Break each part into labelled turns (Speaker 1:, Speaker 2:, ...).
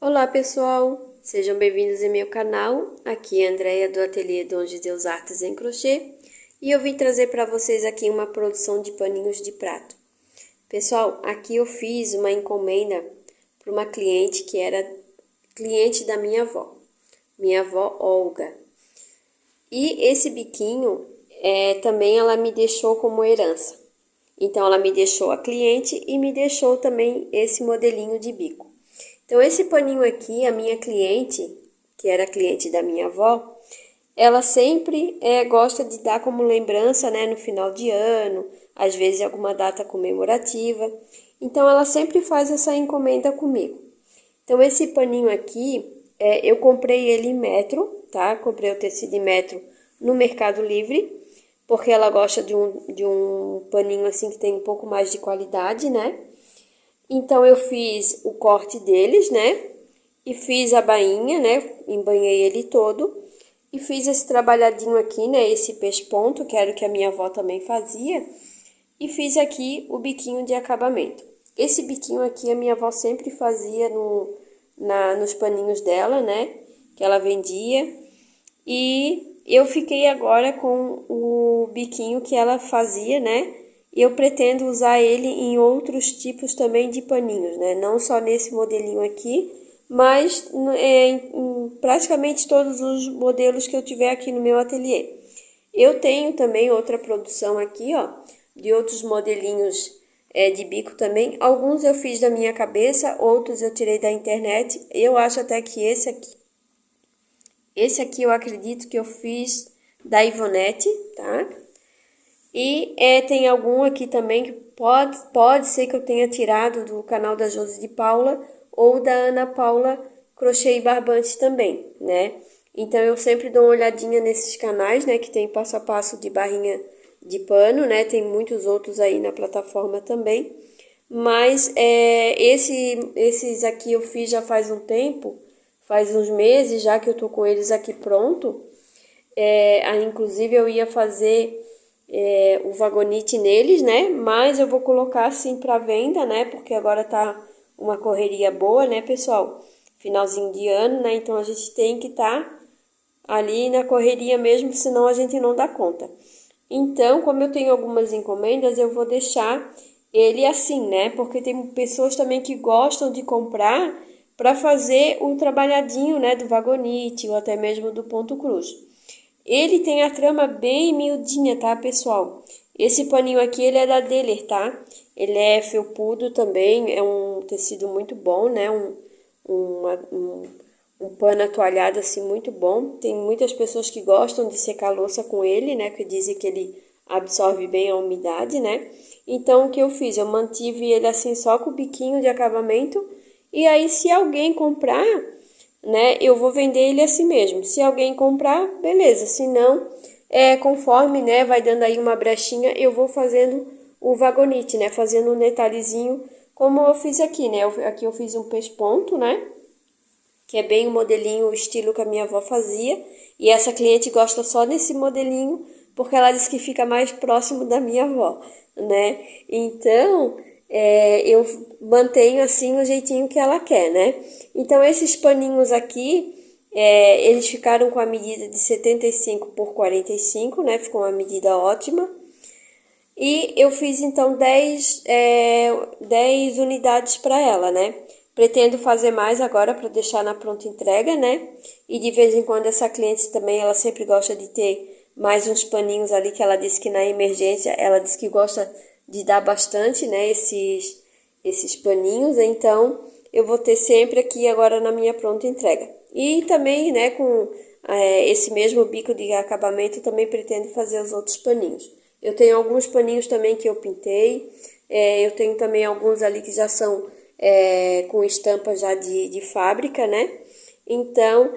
Speaker 1: Olá pessoal, sejam bem-vindos em meu canal. Aqui é a Andréia do Ateliê Dons de Deus Artes em Crochê e eu vim trazer para vocês aqui uma produção de paninhos de prato. Pessoal, aqui eu fiz uma encomenda para uma cliente que era cliente da minha avó Olga. E esse biquinho também ela me deixou como herança. Então ela me deixou a cliente e me deixou também esse modelinho de bico. Então, esse paninho aqui, a minha cliente, que era cliente da minha avó, ela sempre gosta de dar como lembrança, né, no final de ano, às vezes alguma data comemorativa. Então, ela sempre faz essa encomenda comigo. Então, esse paninho aqui, eu comprei ele em metro, tá? Comprei o tecido em metro no Mercado Livre, porque ela gosta de um paninho assim que tem um pouco mais de qualidade, né? Então, eu fiz o corte deles, né? E fiz a bainha, né? Embanhei ele todo. E fiz esse trabalhadinho aqui, né? Esse pesponto, que era o que a minha avó também fazia. E fiz aqui o biquinho de acabamento. Esse biquinho aqui a minha avó sempre fazia nos paninhos dela, né? Que ela vendia. E eu fiquei agora com o biquinho que ela fazia, né? E eu pretendo usar ele em outros tipos também de paninhos, né? Não só nesse modelinho aqui, mas em praticamente todos os modelos que eu tiver aqui no meu ateliê. Eu tenho também outra produção aqui, ó, de outros modelinhos de bico também. Alguns eu fiz da minha cabeça, outros eu tirei da internet. Eu acho até que esse aqui eu acredito que eu fiz da Ivonete, tá? E tem algum aqui também que pode ser que eu tenha tirado do canal da Josi de Paula ou da Ana Paula Crochê e Barbante também, né? Então, eu sempre dou uma olhadinha nesses canais, né? Que tem passo a passo de barrinha de pano, né? Tem muitos outros aí na plataforma também. Mas esses aqui eu fiz já faz um tempo, faz uns meses já que eu tô com eles aqui pronto. Inclusive, eu ia fazer o vagonite neles, né? Mas eu vou colocar assim para venda, né? Porque agora tá uma correria boa, né, pessoal? Finalzinho de ano, né? Então a gente tem que estar ali na correria mesmo, senão a gente não dá conta. Então, como eu tenho algumas encomendas, eu vou deixar ele assim, né? Porque tem pessoas também que gostam de comprar para fazer o trabalhadinho, né, do vagonite ou até mesmo do ponto cruz. Ele tem a trama bem miudinha, tá, pessoal? Esse paninho aqui, ele é da Deller, tá? Ele é felpudo também, é um tecido muito bom, né? Um pano atoalhado, assim, muito bom. Tem muitas pessoas que gostam de secar a louça com ele, né? Que dizem que ele absorve bem a umidade, né? Então, o que eu fiz? Eu mantive ele assim, só com o biquinho de acabamento. E aí, se alguém comprar, né, eu vou vender ele assim mesmo. Se alguém comprar, beleza. Se não, conforme, né, vai dando aí uma brechinha, eu vou fazendo o vagonite, né, fazendo um detalhezinho, como eu fiz aqui, né. Aqui eu fiz um pesponto, né, que é bem o modelinho, o estilo que a minha avó fazia. E essa cliente gosta só desse modelinho, porque ela diz que fica mais próximo da minha avó, né. Então, eu mantenho assim o jeitinho que ela quer, né? Então, esses paninhos aqui, eles ficaram com a medida de 75 por 45, né? Ficou uma medida ótima. E eu fiz, então, 10 unidades para ela, né? Pretendo fazer mais agora para deixar na pronta entrega, né? E de vez em quando essa cliente também, ela sempre gosta de ter mais uns paninhos ali, que ela disse que na emergência, ela disse que gosta de dar bastante, né? Esses paninhos, então eu vou ter sempre aqui agora na minha pronta entrega. E também, né, com esse mesmo bico de acabamento, eu também pretendo fazer os outros paninhos. Eu tenho alguns paninhos também que eu pintei, eu tenho também alguns ali que já são com estampa já de fábrica, né? Então,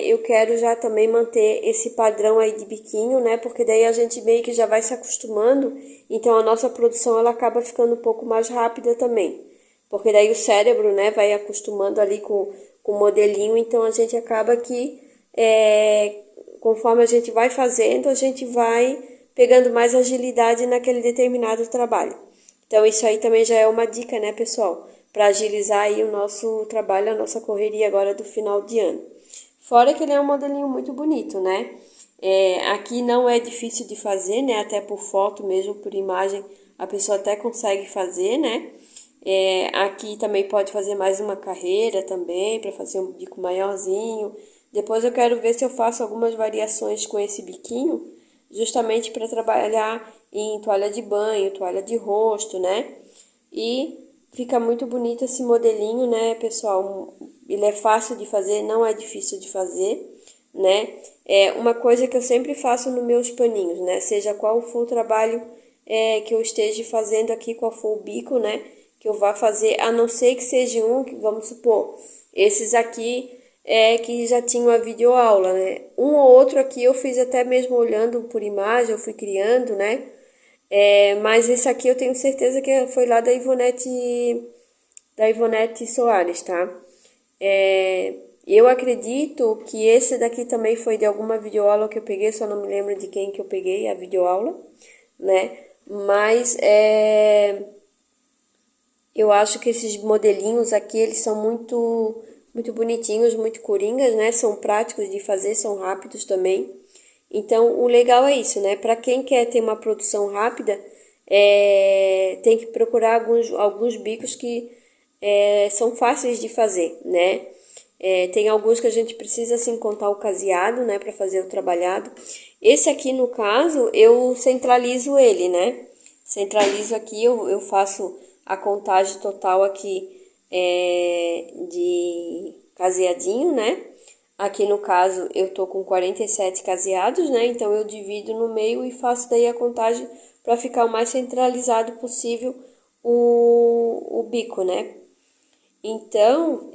Speaker 1: eu quero já também manter esse padrão aí de biquinho, né? Porque daí a gente meio que já vai se acostumando, então a nossa produção ela acaba ficando um pouco mais rápida também. Porque daí o cérebro, né, vai acostumando ali com o modelinho, então a gente acaba que, conforme a gente vai fazendo, a gente vai pegando mais agilidade naquele determinado trabalho. Então, isso aí também já é uma dica, né, pessoal? para agilizar aí o nosso trabalho, a nossa correria agora do final de ano. Fora que ele é um modelinho muito bonito, né? Aqui não é difícil de fazer, né? Até por foto mesmo, por imagem, a pessoa até consegue fazer, né? Aqui também pode fazer mais uma carreira também, para fazer um bico maiorzinho. Depois eu quero ver se eu faço algumas variações com esse biquinho, justamente para trabalhar em toalha de banho, toalha de rosto, né? E fica muito bonito esse modelinho, né, pessoal? Ele é fácil de fazer, não é difícil de fazer, né? É uma coisa que eu sempre faço nos meus paninhos, né? Seja qual for o trabalho que eu esteja fazendo aqui, qual for o bico, né? Que eu vá fazer, a não ser que seja que vamos supor, esses aqui que já tinham a videoaula, né? Um ou outro aqui eu fiz até mesmo olhando por imagem, eu fui criando, né? Mas esse aqui eu tenho certeza que foi lá da Ivonete Soares, tá? Eu acredito que esse daqui também foi de alguma videoaula que eu peguei, só não me lembro de quem que eu peguei a videoaula, né? Mas eu acho que esses modelinhos aqui, eles são muito bonitinhos, muito coringas, né? São práticos de fazer, são rápidos também. Então, o legal é isso, né? Para quem quer ter uma produção rápida, tem que procurar alguns bicos que são fáceis de fazer, né? Tem alguns que a gente precisa, assim, contar o caseado, né? Para fazer o trabalhado. Esse aqui, no caso, eu centralizo ele, né? Centralizo aqui, eu faço a contagem total aqui de caseadinho, né? Aqui no caso eu tô com 47 caseados, né? Então eu divido no meio e faço daí a contagem para ficar o mais centralizado possível o bico, né? Então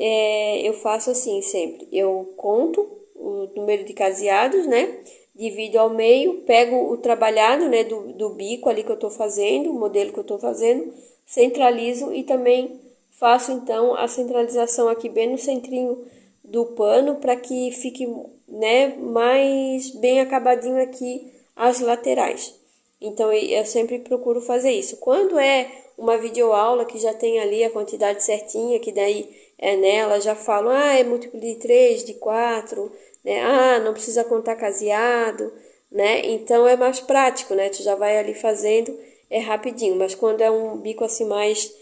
Speaker 1: eu faço assim sempre. Eu conto o número de caseados, né? Divido ao meio, pego o trabalhado, né? Do bico ali que eu tô fazendo, o modelo que eu tô fazendo, centralizo e também faço então a centralização aqui bem no centrinho do pano para que fique, né, mais bem acabadinho aqui as laterais. Então eu sempre procuro fazer isso. Quando é uma videoaula que já tem ali a quantidade certinha, que daí nela já falam, é múltiplo de 3, de 4, né? Não precisa contar caseado, né? Então é mais prático, né? Tu já vai ali fazendo, é rapidinho. Mas quando é um bico assim mais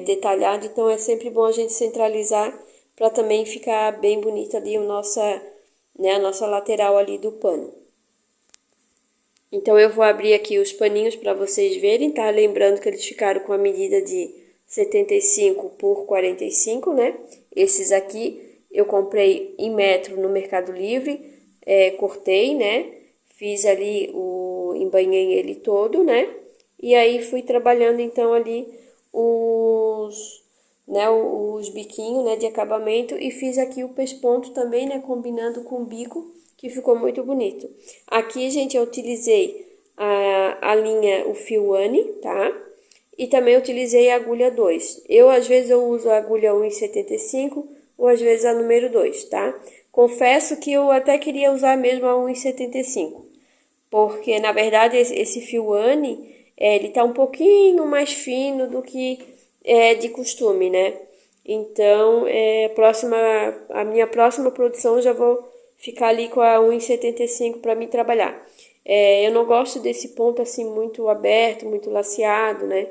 Speaker 1: detalhado, então é sempre bom a gente centralizar para também ficar bem bonita ali a nossa lateral ali do pano. Então eu vou abrir aqui os paninhos para vocês verem, tá? Lembrando que eles ficaram com a medida de 75 por 45, né? Esses aqui eu comprei em metro no Mercado Livre, cortei, né? Fiz ali embanhei ele todo, né? E aí fui trabalhando então ali os biquinhos, né, de acabamento e fiz aqui o pesponto também, né, combinando com o bico, que ficou muito bonito. Aqui, gente, eu utilizei a linha, o fio Anne, tá? E também utilizei a agulha 2. Às vezes, eu uso a agulha 1,75 ou às vezes a número 2, tá? Confesso que eu até queria usar mesmo a 1,75, porque, na verdade, esse fio Anne, ele tá um pouquinho mais fino do que de costume, né? Então, a minha próxima produção eu já vou ficar ali com a 1,75 para mim trabalhar. Eu não gosto desse ponto assim muito aberto, muito laceado, né?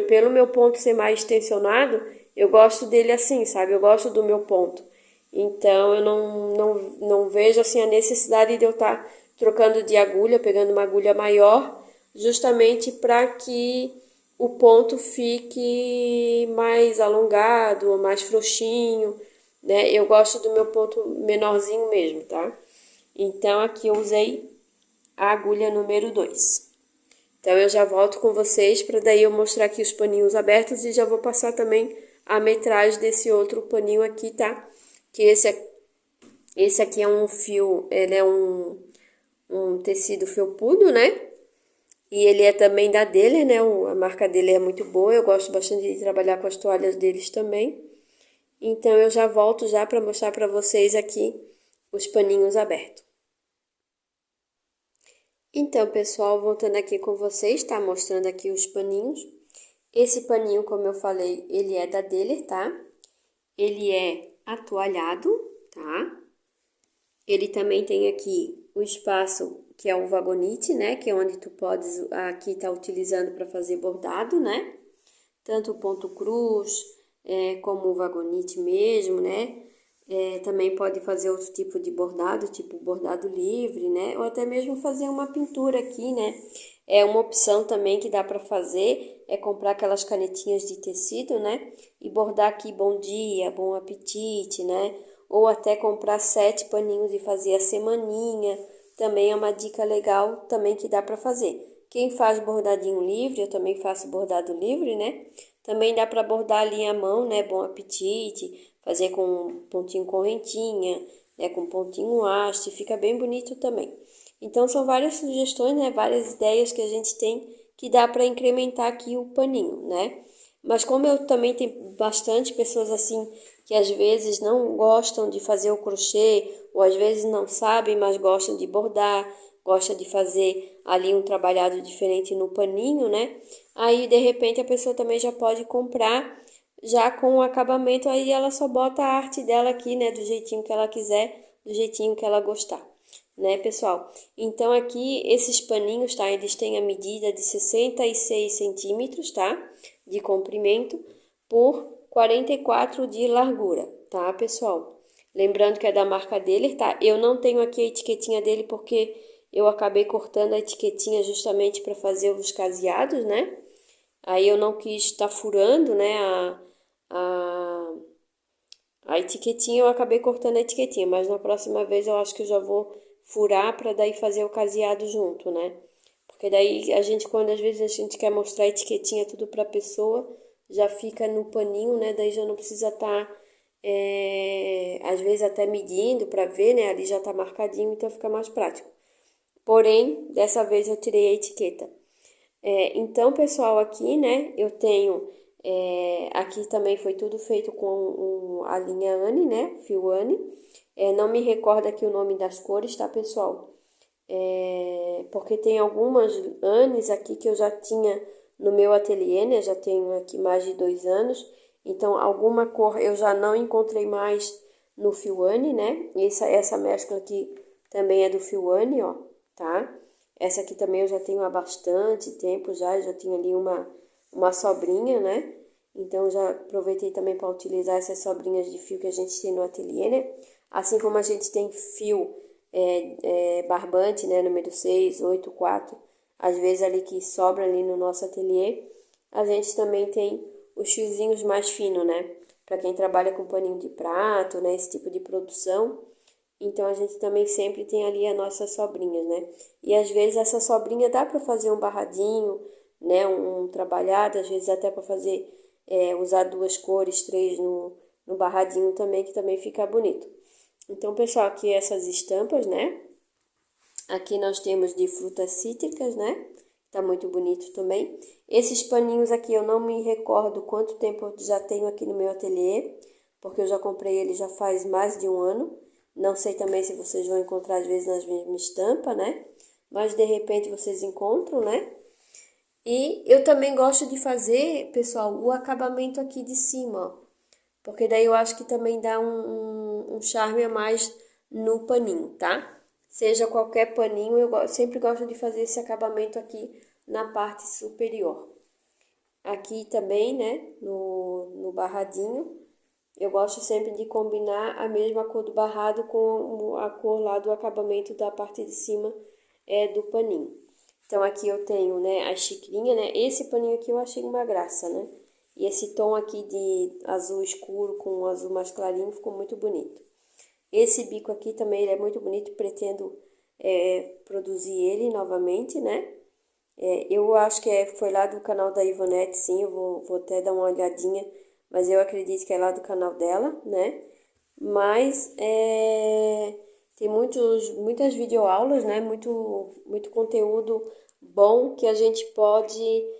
Speaker 1: Pelo meu ponto ser mais tensionado, eu gosto dele assim, sabe? Eu gosto do meu ponto. Então, eu não vejo assim a necessidade de eu estar trocando de agulha, pegando uma agulha maior, justamente para que o ponto fique mais alongado, mais frouxinho, né? Eu gosto do meu ponto menorzinho mesmo, tá? Então, aqui eu usei a agulha número 2. Então, eu já volto com vocês para daí eu mostrar aqui os paninhos abertos e já vou passar também a metragem desse outro paninho aqui, tá? Que esse aqui é um fio, ele é um tecido felpudo, né? E ele é também da Dehler, né? A marca dele é muito boa, eu gosto bastante de trabalhar com as toalhas deles também. Então, eu já volto já para mostrar para vocês aqui os paninhos abertos. Então, pessoal, voltando aqui com vocês, tá? Mostrando aqui os paninhos. Esse paninho, como eu falei, ele é da Deller, tá? Ele é atoalhado, tá? Ele também tem aqui o espaço que é o vagonite, né? Que é onde tu podes aqui tá utilizando para fazer bordado, né? Tanto o ponto cruz, como o vagonite mesmo, né? Também pode fazer outro tipo de bordado, tipo bordado livre, né? Ou até mesmo fazer uma pintura aqui, né? É uma opção também que dá para fazer, é comprar aquelas canetinhas de tecido, né? E bordar aqui bom dia, bom apetite, né? Ou até comprar 7 paninhos e fazer a semaninha. Também é uma dica legal também que dá para fazer. Quem faz bordadinho livre, eu também faço bordado livre, né? Também dá para bordar ali à mão, né? Bom apetite, fazer com pontinho correntinha, né? Com pontinho haste, fica bem bonito também. Então são várias sugestões, né? Várias ideias que a gente tem que dá para incrementar aqui o paninho, né? Mas como eu também tenho bastante pessoas assim que às vezes não gostam de fazer o crochê, ou às vezes não sabem, mas gostam de bordar, gosta de fazer ali um trabalhado diferente no paninho, né? Aí de repente a pessoa também já pode comprar já com o acabamento, aí ela só bota a arte dela aqui, né, do jeitinho que ela quiser, do jeitinho que ela gostar, né, pessoal? Então aqui esses paninhos, tá? Eles têm a medida de 66 centímetros, tá? De comprimento por 44 de largura, tá, pessoal? Lembrando que é da marca dele, tá? Eu não tenho aqui a etiquetinha dele porque eu acabei cortando a etiquetinha justamente para fazer os caseados, né? Aí eu não quis estar furando, né, a, a etiquetinha, eu acabei cortando a etiquetinha, mas na próxima vez eu acho que eu já vou furar para daí fazer o caseado junto, né? Porque daí a gente, quando às vezes a gente quer mostrar a etiquetinha tudo para a pessoa, já fica no paninho, né? Daí já não precisa estar, às vezes até medindo para ver, né? Ali já tá marcadinho, então fica mais prático. Porém, dessa vez eu tirei a etiqueta. Então, pessoal, aqui, né, eu tenho, aqui também foi tudo feito com a linha Anne, né, fio Anne. Não me recordo aqui o nome das cores, tá, pessoal? Porque tem algumas Annes aqui que eu já tinha no meu ateliê, né, já tenho aqui mais de 2 anos. Então, alguma cor eu já não encontrei mais no fio Anne, né? Essa mescla aqui também é do fio Anne, ó, tá? Essa aqui também eu já tenho há bastante tempo já tinha ali uma sobrinha, né? Então, já aproveitei também para utilizar essas sobrinhas de fio que a gente tem no ateliê, né? Assim como a gente tem fio barbante, né? Número 6, 8, 4. Às vezes ali que sobra ali no nosso ateliê. A gente também tem os fiozinhos mais finos, né? Para quem trabalha com paninho de prato, né? Esse tipo de produção. Então a gente também sempre tem ali as nossas sobrinhas, né? E às vezes essa sobrinha dá para fazer um barradinho, né? Um trabalhado, às vezes até para fazer, usar 2 cores, 3 no barradinho também, que também fica bonito. Então, pessoal, aqui essas estampas, né? Aqui nós temos de frutas cítricas, né? Tá muito bonito também. Esses paninhos aqui eu não me recordo quanto tempo eu já tenho aqui no meu ateliê, porque eu já comprei ele já faz mais de 1 ano. Não sei também se vocês vão encontrar às vezes nas mesmas estampas, né? Mas de repente vocês encontram, né? E eu também gosto de fazer, pessoal, o acabamento aqui de cima, ó. Porque daí eu acho que também dá um charme a mais no paninho, tá? Seja qualquer paninho, eu sempre gosto de fazer esse acabamento aqui na parte superior. Aqui também, né, no barradinho, eu gosto sempre de combinar a mesma cor do barrado com a cor lá do acabamento da parte de cima do paninho. Então aqui eu tenho, né, a xicrinha, né? Esse paninho aqui eu achei uma graça, né? E esse tom aqui de azul escuro com azul mais clarinho ficou muito bonito. Esse bico aqui também ele é muito bonito, pretendo produzir ele novamente, né? Eu acho que foi lá do canal da Ivonete, sim, eu vou até dar uma olhadinha, mas eu acredito que é lá do canal dela, né? Mas tem muitas videoaulas, né? Muito conteúdo bom que a gente pode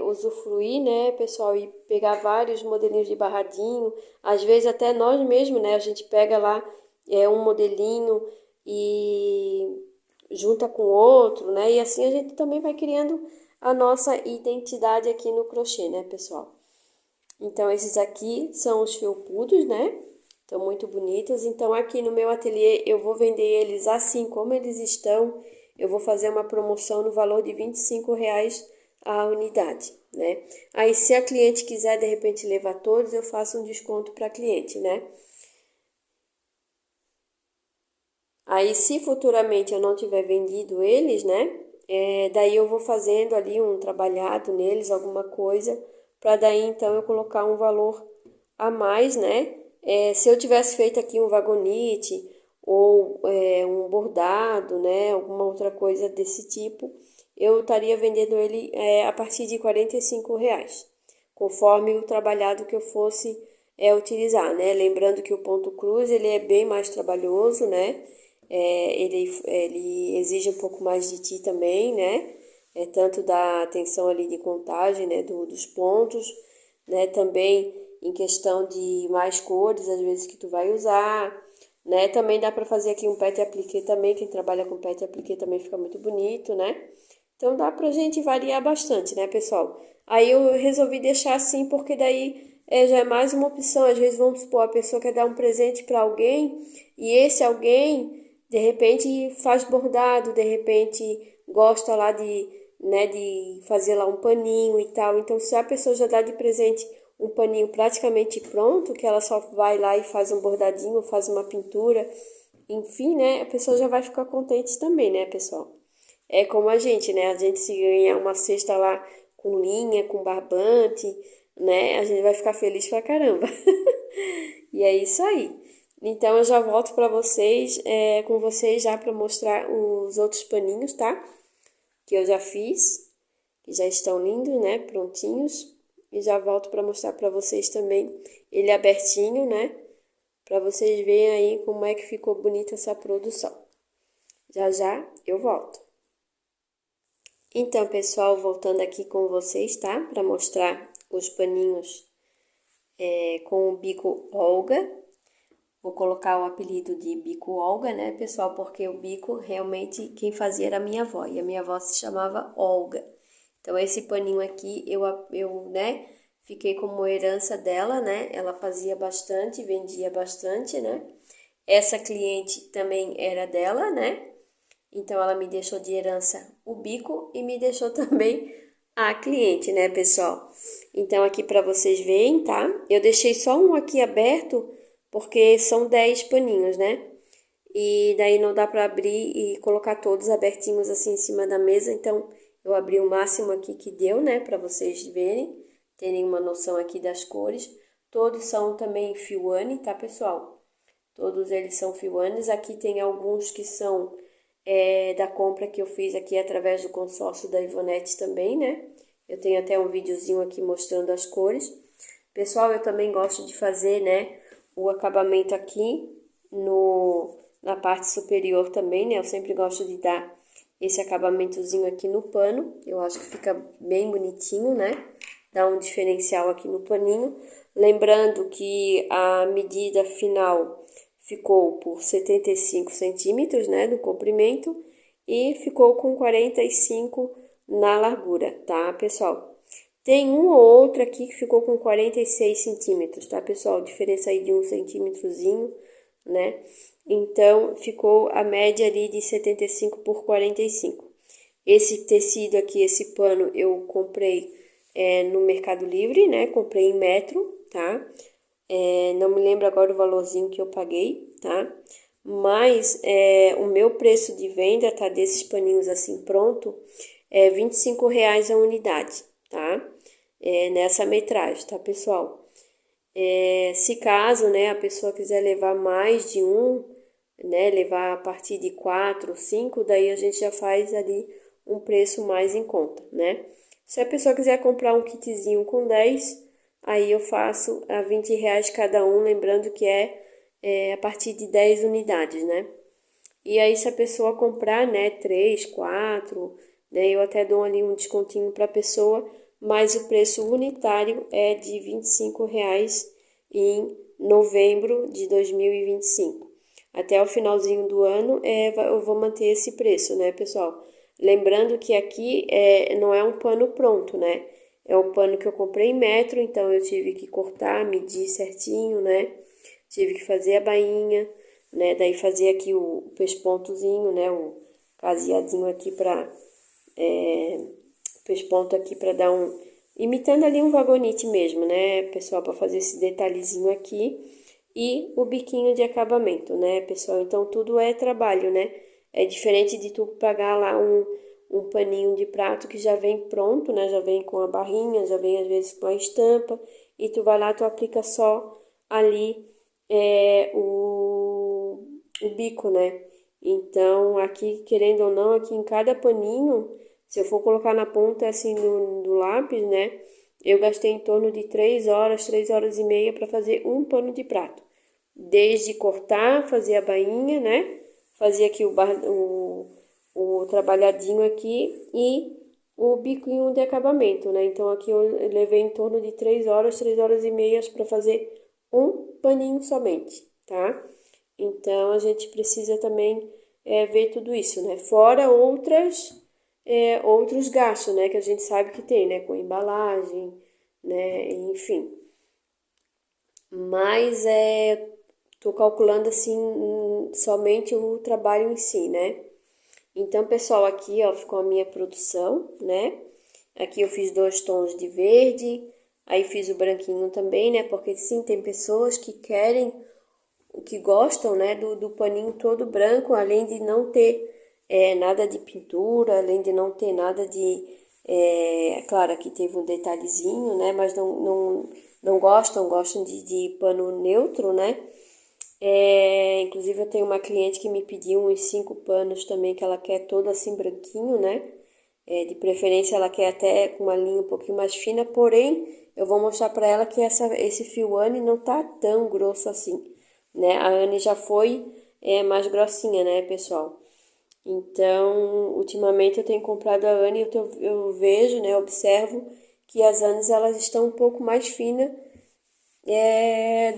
Speaker 1: usufruir, né, pessoal? E pegar vários modelinhos de barradinho. Às vezes até nós mesmos, né? A gente pega lá um modelinho e junta com outro, né? E assim a gente também vai criando a nossa identidade aqui no crochê, né, pessoal? Então, esses aqui são os felpudos, né? Estão muito bonitos. Então, aqui no meu ateliê, eu vou vender eles assim como eles estão. Eu vou fazer uma promoção no valor de R$ 25 a unidade, né? Aí, se a cliente quiser, de repente, levar todos, eu faço um desconto para a cliente, né? Aí, se futuramente eu não tiver vendido eles, né? Daí eu vou fazendo ali um trabalhado neles, alguma coisa, para daí então eu colocar um valor a mais, né? Se eu tivesse feito aqui um vagonite ou um bordado, né? Alguma outra coisa desse tipo, eu estaria vendendo ele a partir de R$ 45, conforme o trabalhado que eu fosse utilizar, né? Lembrando que o ponto cruz ele é bem mais trabalhoso, né? Ele exige um pouco mais de ti também, né? Tanto da atenção ali de contagem, né? Dos pontos, né? Também em questão de mais cores, às vezes que tu vai usar, né? Também dá para fazer aqui um pet appliqué também, quem trabalha com pet appliqué também fica muito bonito, né? Então dá pra gente variar bastante, né, pessoal? Aí eu resolvi deixar assim porque daí já é mais uma opção. Às vezes, vamos supor, a pessoa quer dar um presente para alguém e esse alguém, de repente, faz bordado, de repente gosta lá né, de fazer lá um paninho e tal. Então, se a pessoa já dá de presente um paninho praticamente pronto, que ela só vai lá e faz um bordadinho, faz uma pintura, enfim, né, a pessoa já vai ficar contente também, né, pessoal? É como a gente, né? A gente se ganhar uma cesta lá com linha, com barbante, né? A gente vai ficar feliz pra caramba. E é isso aí. Então eu já volto para vocês, com vocês já para mostrar os outros paninhos, tá? Que eu já fiz, que já estão lindos, né? Prontinhos. E já volto para mostrar para vocês também ele abertinho, né? Para vocês verem aí como é que ficou bonita essa produção. Já já eu volto. Então, pessoal, voltando aqui com vocês, tá? Para mostrar os paninhos com o bico Olga. Vou colocar o apelido de bico Olga, né, pessoal? Porque o bico realmente quem fazia era a minha avó. E a minha avó se chamava Olga. Então, esse paninho aqui, né, fiquei como herança dela, né? Ela fazia bastante, vendia bastante, né? Essa cliente também era dela, né? Então, ela me deixou de herança o bico e me deixou também a cliente, né, pessoal? Então, aqui para vocês verem, tá? Eu deixei só um aqui aberto, porque são 10 paninhos, né? E daí não dá para abrir e colocar todos abertinhos assim em cima da mesa. Então, eu abri o máximo aqui que deu, né? Para vocês verem, terem uma noção aqui das cores. Todos são também Fiwane, tá, pessoal? Todos eles são Fiwanes. Aqui tem alguns que são da compra que eu fiz aqui através do consórcio da Ivonete também, né? Eu tenho até um videozinho aqui mostrando as cores. Pessoal, eu também gosto de fazer, né, o acabamento aqui na parte superior também, né? Eu sempre gosto de dar esse acabamentozinho aqui no pano. Eu acho que fica bem bonitinho, né? Dá um diferencial aqui no paninho. Lembrando que a medida final ficou por 75 centímetros, né, no comprimento e ficou com 45 na largura, tá, pessoal? Tem um ou outro aqui que ficou com 46 centímetros, tá, pessoal? Diferença aí de um centímetrozinho, né? Então, ficou a média ali de 75 por 45. Esse tecido aqui, esse pano, eu comprei no Mercado Livre, né? Comprei em metro, tá? Não me lembro agora o valorzinho que eu paguei, tá? Mas o meu preço de venda, tá? Desses paninhos assim pronto, é R$ 25 a unidade, tá? Nessa metragem, tá, pessoal? Se caso, né, a pessoa quiser levar mais de um, né, levar a partir de 4 ou 5, daí a gente já faz ali um preço mais em conta, né? Se a pessoa quiser comprar um kitzinho com 10, aí eu faço a R$ 20 cada um, lembrando que a partir de 10 unidades, né? E aí se a pessoa comprar, né, 3, 4, né, eu até dou ali um descontinho para a pessoa, mas o preço unitário é de R$ 25 em novembro de 2025. Até o finalzinho do ano eu vou manter esse preço, né, pessoal? Lembrando que aqui não é um pano pronto, né? É um pano que eu comprei em metro, então eu tive que cortar, medir certinho, né? Tive que fazer a bainha, né? Daí fazer aqui o pespontozinho, né? O caseadinho aqui pesponto aqui para dar imitando ali um vagonite mesmo, né, pessoal, para fazer esse detalhezinho aqui e o biquinho de acabamento, né, pessoal? Então tudo é trabalho, né? É diferente de tu pagar lá um paninho de prato que já vem pronto, né? Já vem com a barrinha, já vem às vezes com a estampa e tu vai lá, tu aplica só ali o bico, né? Então aqui, querendo ou não, aqui em cada paninho, se eu for colocar na ponta assim do lápis, né? Eu gastei em torno de 3 horas e meia para fazer um pano de prato. Desde cortar, fazer a bainha, né? Fazer aqui o trabalhadinho aqui e o biquinho de acabamento, né? Então aqui eu levei em torno de 3 horas e meias para fazer um paninho somente, tá? Então a gente precisa também ver tudo isso, né? Fora outros gastos, né? Que a gente sabe que tem, né? Com embalagem, né? Enfim. Mas tô calculando assim somente o trabalho em si, né? Então, pessoal, aqui ó, ficou a minha produção, né? Aqui eu fiz 2 tons de verde, aí fiz o branquinho também, né? Porque sim, tem pessoas que querem, que gostam, né? Do paninho todo branco, além de não ter nada de pintura, além de não ter nada de... claro, aqui teve um detalhezinho, né? Mas não gostam de pano neutro, né? Inclusive eu tenho uma cliente que me pediu uns 5 panos também, que ela quer todo assim branquinho, né? De preferência ela quer até com uma linha um pouquinho mais fina, porém eu vou mostrar para ela que esse fio Anne não tá tão grosso assim, né? A Anne já foi mais grossinha, né, pessoal? Então, ultimamente eu tenho comprado a Anne e eu vejo, né, observo que as Annes elas estão um pouco mais finas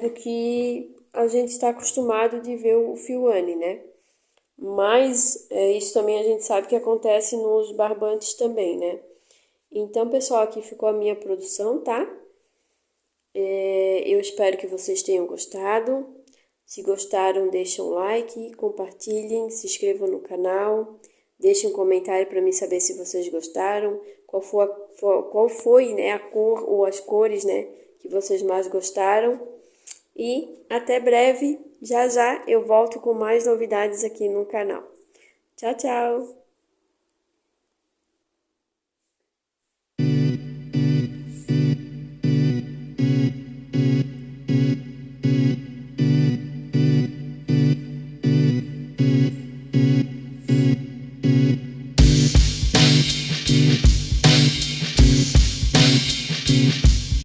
Speaker 1: do que a gente está acostumado de ver o fio Anne, né? Mas isso também a gente sabe que acontece nos barbantes também, né? Então, pessoal, aqui ficou a minha produção, tá? Eu espero que vocês tenham gostado. Se gostaram, deixem um like, compartilhem, se inscrevam no canal, deixem um comentário para mim saber se vocês gostaram, qual foi, né, a cor ou as cores, né, que vocês mais gostaram. E até breve, já já eu volto com mais novidades aqui no canal. Tchau, tchau!